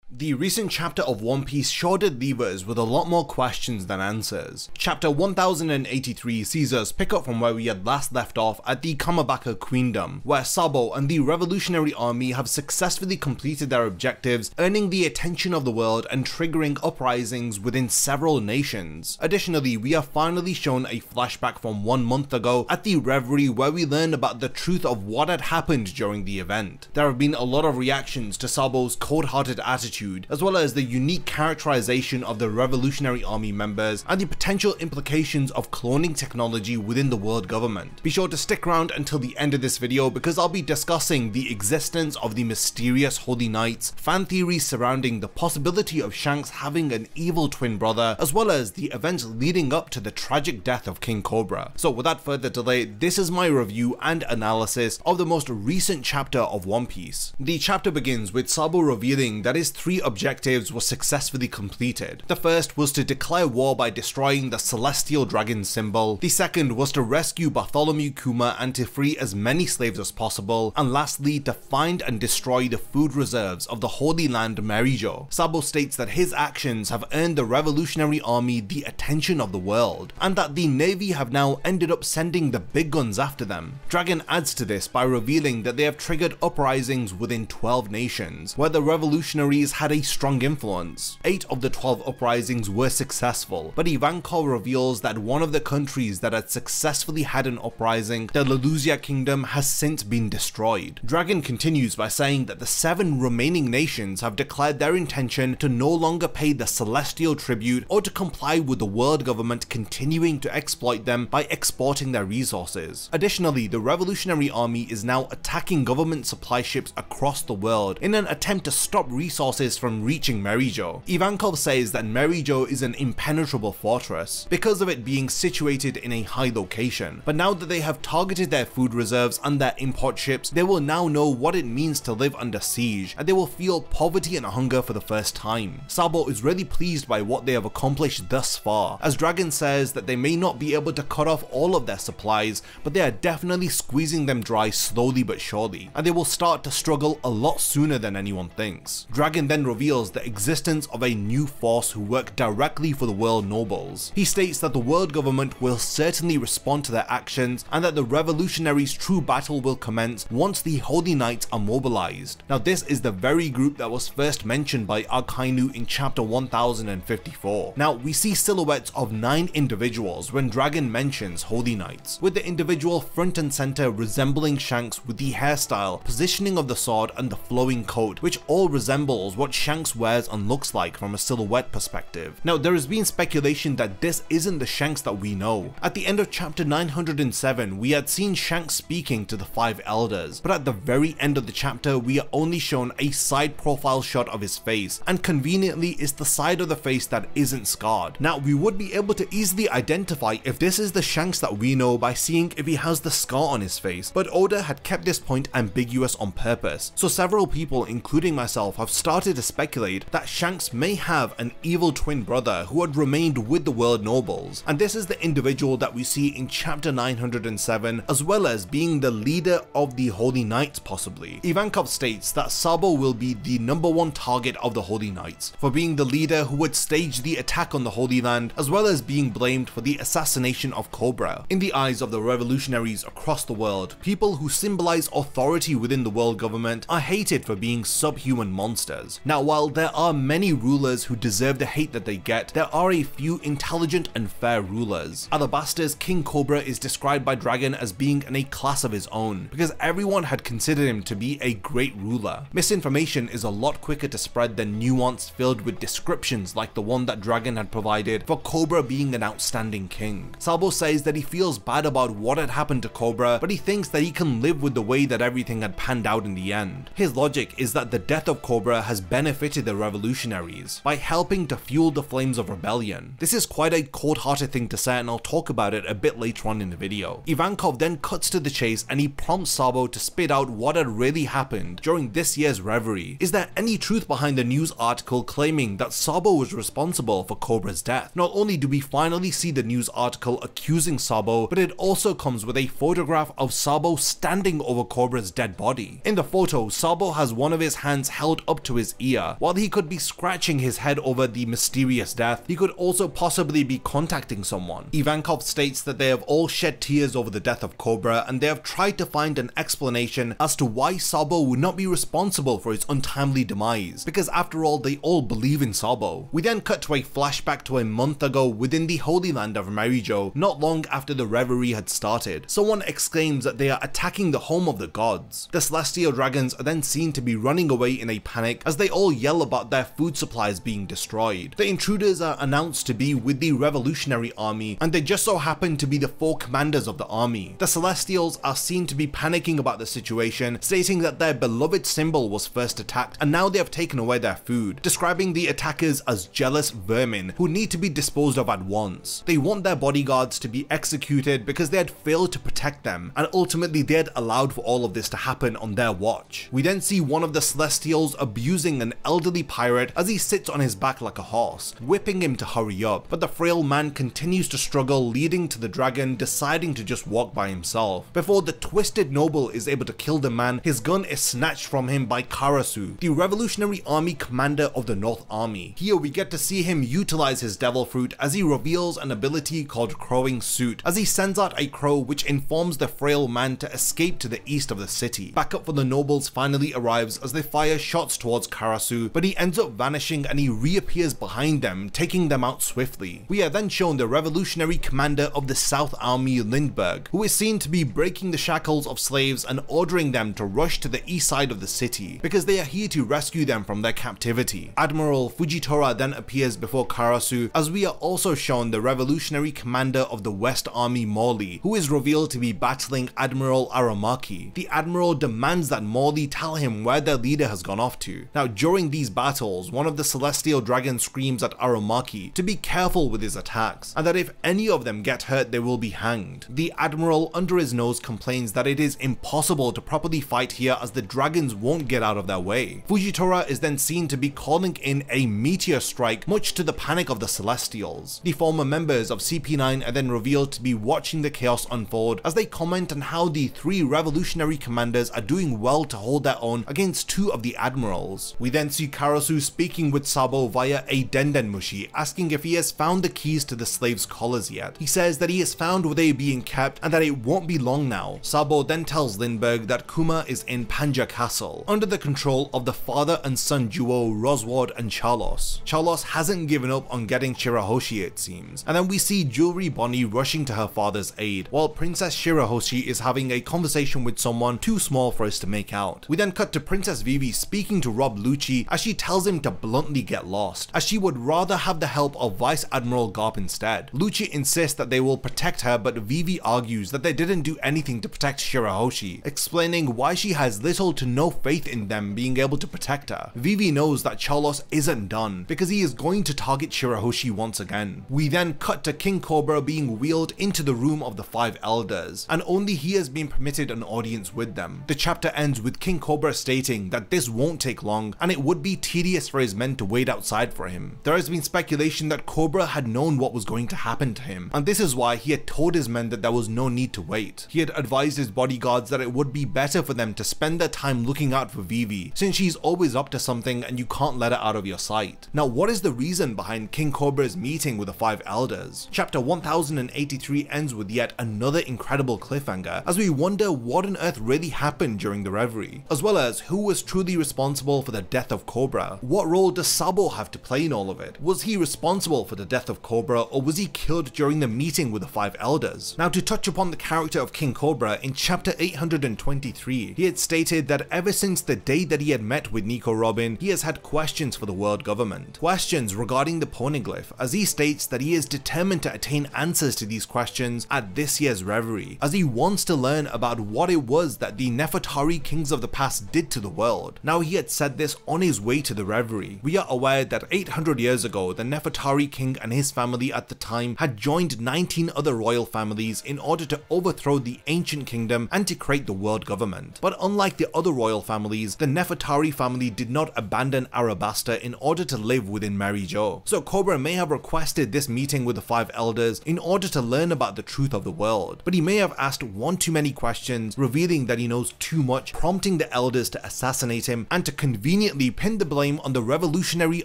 The recent chapter of One Piece sure did leave us with a lot more questions than answers. Chapter 1083 sees us pick up from where we had last left off at the Kamabaka Kingdom, where Sabo and the revolutionary army have successfully completed their objectives, earning the attention of the world and triggering uprisings within several nations. Additionally, we are finally shown a flashback from 1 month ago at the Reverie, where we learn about the truth of what had happened during the event. There have been a lot of reactions to Sabo's cold-hearted attitude, as well as the unique characterization of the Revolutionary Army members and the potential implications of cloning technology within the world government. Be sure to stick around until the end of this video because I'll be discussing the existence of the mysterious Holy Knights, fan theories surrounding the possibility of Shanks having an evil twin brother, as well as the events leading up to the tragic death of King Cobra. So without further delay, this is my review and analysis of the most recent chapter of One Piece. The chapter begins with Sabo revealing that his three objectives were successfully completed. The first was to declare war by destroying the celestial dragon symbol. The second was to rescue Bartholomew Kuma and to free as many slaves as possible. And lastly, to find and destroy the food reserves of the Holy Land Mary Geoise. Sabo states that his actions have earned the Revolutionary Army the attention of the world, and that the Navy have now ended up sending the big guns after them. Dragon adds to this by revealing that they have triggered uprisings within 12 nations, where the revolutionaries had a strong influence. 8 of the 12 uprisings were successful, but Ivankov reveals that one of the countries that had successfully had an uprising, the Lulusia Kingdom, has since been destroyed. Dragon continues by saying that the 7 remaining nations have declared their intention to no longer pay the celestial tribute or to comply with the world government continuing to exploit them by exporting their resources. Additionally, the Revolutionary Army is now attacking government supply ships across the world in an attempt to stop resources from reaching Mary Geoise. Ivankov says that Mary Geoise is an impenetrable fortress because of it being situated in a high location, but now that they have targeted their food reserves and their import ships, they will now know what it means to live under siege, and they will feel poverty and hunger for the first time. Sabo is really pleased by what they have accomplished thus far, as Dragon says that they may not be able to cut off all of their supplies, but they are definitely squeezing them dry slowly but surely, and they will start to struggle a lot sooner than anyone thinks. Dragon then reveals the existence of a new force who work directly for the world nobles. He states that the world government will certainly respond to their actions and that the revolutionaries' true battle will commence once the Holy Knights are mobilized. Now this is the very group that was first mentioned by Akainu in chapter 1054. Now we see silhouettes of 9 individuals when Dragon mentions Holy Knights, with the individual front and center resembling Shanks with the hairstyle, positioning of the sword and the flowing coat, which all resembles what Shanks wears and looks like from a silhouette perspective. Now there has been speculation that this isn't the Shanks that we know. At the end of chapter 907 we had seen Shanks speaking to the 5 elders, but at the very end of the chapter we are only shown a side profile shot of his face, and conveniently it's the side of the face that isn't scarred. Now we would be able to easily identify if this is the Shanks that we know by seeing if he has the scar on his face, but Oda had kept this point ambiguous on purpose, so several people including myself have started to speculate that Shanks may have an evil twin brother who had remained with the world nobles, and this is the individual that we see in chapter 907, as well as being the leader of the Holy Knights possibly. Ivankov states that Sabo will be the #1 target of the Holy Knights for being the leader who would stage the attack on the Holy Land, as well as being blamed for the assassination of Cobra. In the eyes of the revolutionaries across the world, people who symbolize authority within the world government are hated for being subhuman monsters. Now while there are many rulers who deserve the hate that they get, there are a few intelligent and fair rulers. Alabaster's King Cobra is described by Dragon as being in a class of his own, because everyone had considered him to be a great ruler. Misinformation is a lot quicker to spread than nuance filled with descriptions like the one that Dragon had provided for Cobra being an outstanding king. Sabo says that he feels bad about what had happened to Cobra, but he thinks that he can live with the way that everything had panned out in the end. His logic is that the death of Cobra has benefited the revolutionaries by helping to fuel the flames of rebellion. This is quite a cold-hearted thing to say, and I'll talk about it a bit later on in the video. Ivankov then cuts to the chase and he prompts Sabo to spit out what had really happened during this year's Reverie. Is there any truth behind the news article claiming that Sabo was responsible for Cobra's death? Not only do we finally see the news article accusing Sabo, but it also comes with a photograph of Sabo standing over Cobra's dead body. In the photo, Sabo has one of his hands held up to his ear. While he could be scratching his head over the mysterious death, he could also possibly be contacting someone. Ivankov states that they have all shed tears over the death of Cobra, and they have tried to find an explanation as to why Sabo would not be responsible for his untimely demise, because after all they all believe in Sabo. We then cut to a flashback to a month ago within the Holy Land of Mary Geoise, not long after the reverie had started. Someone exclaims that they are attacking the home of the gods. The celestial dragons are then seen to be running away in a panic as they all yell about their food supplies being destroyed. The intruders are announced to be with the revolutionary army, and they just so happen to be the 4 commanders of the army. The celestials are seen to be panicking about the situation, stating that their beloved symbol was first attacked and now they have taken away their food, describing the attackers as jealous vermin who need to be disposed of at once. They want their bodyguards to be executed because they had failed to protect them, and ultimately they had allowed for all of this to happen on their watch. We then see one of the celestials abusing an elderly pirate as he sits on his back like a horse, whipping him to hurry up, but the frail man continues to struggle, leading to the dragon deciding to just walk by himself. Before the twisted noble is able to kill the man, his gun is snatched from him by Karasu, the revolutionary army commander of the North Army. Here we get to see him utilize his devil fruit as he reveals an ability called Crowing Suit, as he sends out a crow which informs the frail man to escape to the east of the city. Backup for the nobles finally arrives as they fire shots towards Karasu, but he ends up vanishing and he reappears behind them, taking them out swiftly. We are then shown the revolutionary commander of the South Army, Lindbergh, who is seen to be breaking the shackles of slaves and ordering them to rush to the east side of the city, because they are here to rescue them from their captivity. Admiral Fujitora then appears before Karasu, as we are also shown the revolutionary commander of the West Army, Morley, who is revealed to be battling Admiral Aramaki. The admiral demands that Morley tell him where their leader has gone off to. Now during these battles, one of the celestial dragons screams at Aramaki to be careful with his attacks, and that if any of them get hurt they will be hanged. The admiral under his nose complains that it is impossible to properly fight here as the dragons won't get out of their way. Fujitora is then seen to be calling in a meteor strike, much to the panic of the Celestials. The former members of CP9 are then revealed to be watching the chaos unfold as they comment on how the 3 revolutionary commanders are doing well to hold their own against 2 of the admirals. We then see Karasu speaking with Sabo via a Dendenmushi, asking if he has found the keys to the slaves' collars yet. He says that he has found where they are being kept and that it won't be long now. Sabo then tells Lindbergh that Kuma is in Panja Castle, under the control of the father and son duo Rosward and Charlos. Charlos hasn't given up on getting Shirahoshi, it seems, and then we see Jewelry Bonnie rushing to her father's aid, while Princess Shirahoshi is having a conversation with someone too small for us to make out. We then cut to Princess Vivi speaking to Rob Lucci as she tells him to bluntly get lost, as she would rather have the help of Vice Admiral Garp instead. Lucci insists that they will protect her, but Vivi argues that they didn't do anything to protect Shirahoshi, explaining why she has little to no faith in them being able to protect her. Vivi knows that Charlos isn't done, because he is going to target Shirahoshi once again. We then cut to King Cobra being wheeled into the room of the 5 elders, and only he has been permitted an audience with them. The chapter ends with King Cobra stating that this won't take long, and it would be tedious for his men to wait outside for him. There has been speculation that Cobra had known what was going to happen to him, and this is why he had told his men that there was no need to wait. He had advised his bodyguards that it would be better for them to spend their time looking out for Vivi, since she's always up to something and you can't let her out of your sight. Now what is the reason behind King Cobra's meeting with the 5 elders? Chapter 1083 ends with yet another incredible cliffhanger, as we wonder what on earth really happened during the reverie, as well as who was truly responsible for the death of Cobra. What role does Sabo have to play in all of it? Was he responsible for the death of Cobra, or was he killed during the meeting with the 5 elders? Now to touch upon the character of King Cobra, in chapter 823, he had stated that ever since the day that he had met with Nico Robin, he has had questions for the world government. Questions regarding the poneglyph, as he states that he is determined to attain answers to these questions at this year's reverie, as he wants to learn about what it was that the Nefertari kings of the past did to the world. Now he had said this on his way to the reverie. We are aware that 800 years ago, the Nefertari king and his family at the time had joined 19 other royal families in order to overthrow the ancient kingdom and to create the world government. But unlike the other royal families, the Nefertari family did not abandon Arabasta in order to live within Mary Geoise. So Cobra may have requested this meeting with the 5 elders in order to learn about the truth of the world, but he may have asked one too many questions, revealing that he knows too much, prompting the elders to assassinate him and to conveniently conveniently pinned the blame on the Revolutionary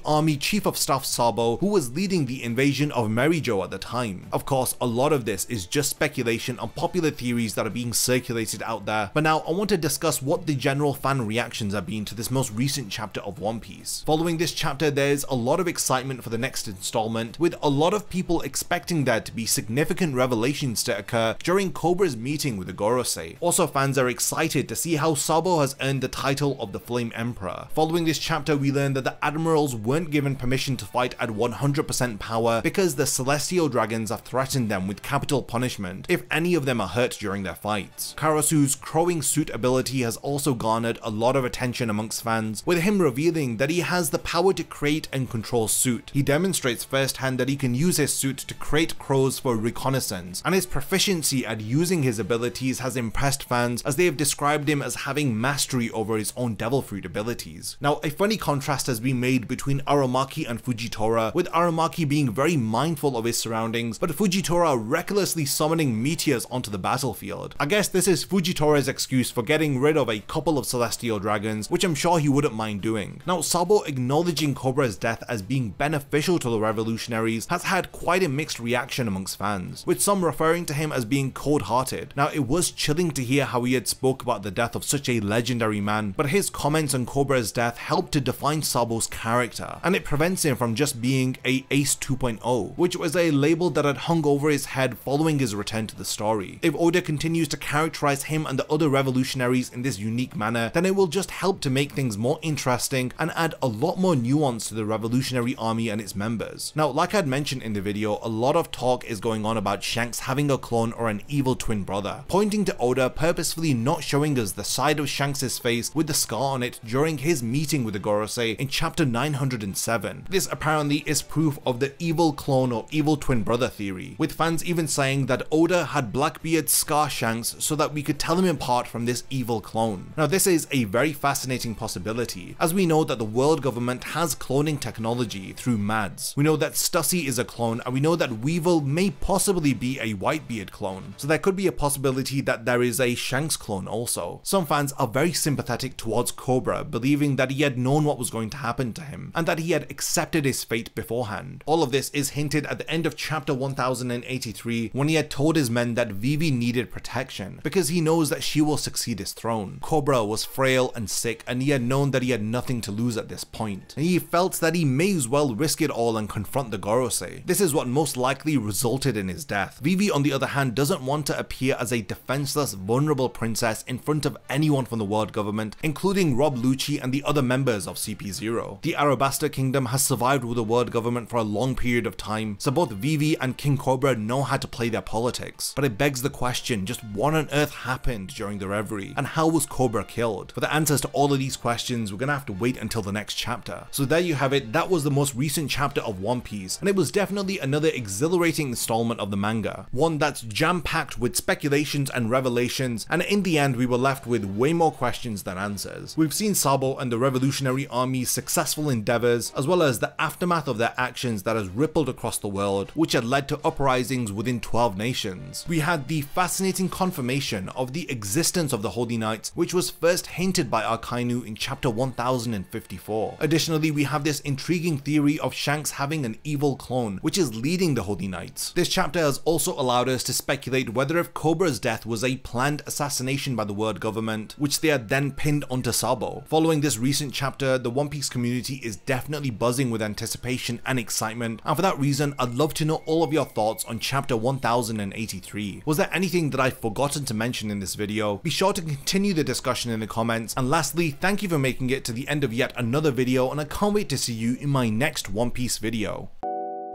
Army Chief of Staff Sabo, who was leading the invasion of Mary Geoise at the time. Of course, a lot of this is just speculation and popular theories that are being circulated out there, but now I want to discuss what the general fan reactions have been to this most recent chapter of One Piece. Following this chapter, there's a lot of excitement for the next installment, with a lot of people expecting there to be significant revelations to occur during Cobra's meeting with the Gorosei. Also, fans are excited to see how Sabo has earned the title of the Flame Emperor. Following this chapter, we learned that the admirals weren't given permission to fight at 100% power because the celestial dragons have threatened them with capital punishment if any of them are hurt during their fights. Karasu's crowing suit ability has also garnered a lot of attention amongst fans, with him revealing that he has the power to create and control suit. He demonstrates firsthand that he can use his suit to create crows for reconnaissance, and his proficiency at using his abilities has impressed fans, as they have described him as having mastery over his own devil fruit abilities. Now, a funny contrast has been made between Aramaki and Fujitora, with Aramaki being very mindful of his surroundings, but Fujitora recklessly summoning meteors onto the battlefield. I guess this is Fujitora's excuse for getting rid of a couple of celestial dragons, which I'm sure he wouldn't mind doing. Now, Sabo acknowledging Cobra's death as being beneficial to the revolutionaries has had quite a mixed reaction amongst fans, with some referring to him as being cold-hearted. Now, it was chilling to hear how he had spoke about the death of such a legendary man, but his comments on Cobra's death helped to define Sabo's character, and it prevents him from just being a Ace 2.0, which was a label that had hung over his head following his return to the story. If Oda continues to characterize him and the other revolutionaries in this unique manner, then it will just help to make things more interesting and add a lot more nuance to the Revolutionary Army and its members. Now, like I'd mentioned in the video, a lot of talk is going on about Shanks having a clone or an evil twin brother, pointing to Oda purposefully not showing us the side of Shanks' face with the scar on it during his meeting with the Gorosei in chapter 907. This apparently is proof of the evil clone or evil twin brother theory, with fans even saying that Oda had Blackbeard scar Shanks so that we could tell him apart from this evil clone. Now, this is a very fascinating possibility, as we know that the world government has cloning technology through Mads. We know that Stussy is a clone, and we know that Weevil may possibly be a Whitebeard clone, so there could be a possibility that there is a Shanks clone also. Some fans are very sympathetic towards Cobra, believing that he had known what was going to happen to him, and that he had accepted his fate beforehand. All of this is hinted at the end of chapter 1083, when he had told his men that Vivi needed protection, because he knows that she will succeed his throne. Cobra was frail and sick, and he had known that he had nothing to lose at this point, and he felt that he may as well risk it all and confront the Gorosei. This is what most likely resulted in his death. Vivi, on the other hand, doesn't want to appear as a defenseless, vulnerable princess in front of anyone from the world government, including Rob Lucci and the other members of CP0. The Arabasta Kingdom has survived with the world government for a long period of time, so both Vivi and King Cobra know how to play their politics. But it begs the question, just what on earth happened during the reverie, and how was Cobra killed? For the answers to all of these questions, we're gonna have to wait until the next chapter. So there you have it, that was the most recent chapter of One Piece, and it was definitely another exhilarating installment of the manga, one that's jam-packed with speculations and revelations, and in the end we were left with way more questions than answers. We've seen Sabo and the Revolutionary Army's successful endeavors, as well as the aftermath of their actions that has rippled across the world, which had led to uprisings within 12 nations. We had the fascinating confirmation of the existence of the Holy Knights, which was first hinted by Akainu in chapter 1054. Additionally, we have this intriguing theory of Shanks having an evil clone, which is leading the Holy Knights. This chapter has also allowed us to speculate whether if Cobra's death was a planned assassination by the world government, which they had then pinned onto Sabo. Following this recent chapter, the One Piece community is definitely buzzing with anticipation and excitement, and for that reason, I'd love to know all of your thoughts on chapter 1083. Was there anything that I've forgotten to mention in this video? Be sure to continue the discussion in the comments, and lastly, thank you for making it to the end of yet another video, and I can't wait to see you in my next One Piece video.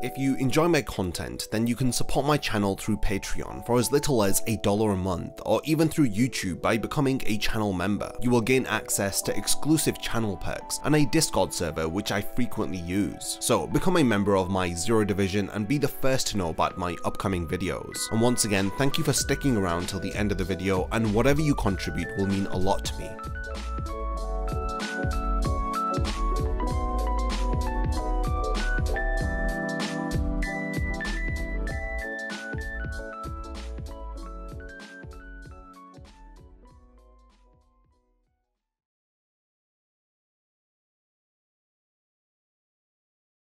If you enjoy my content, then you can support my channel through Patreon for as little as $1 a month, or even through YouTube by becoming a channel member. You will gain access to exclusive channel perks and a Discord server which I frequently use. So become a member of my Zero Division and be the first to know about my upcoming videos. And once again, thank you for sticking around till the end of the video, and whatever you contribute will mean a lot to me.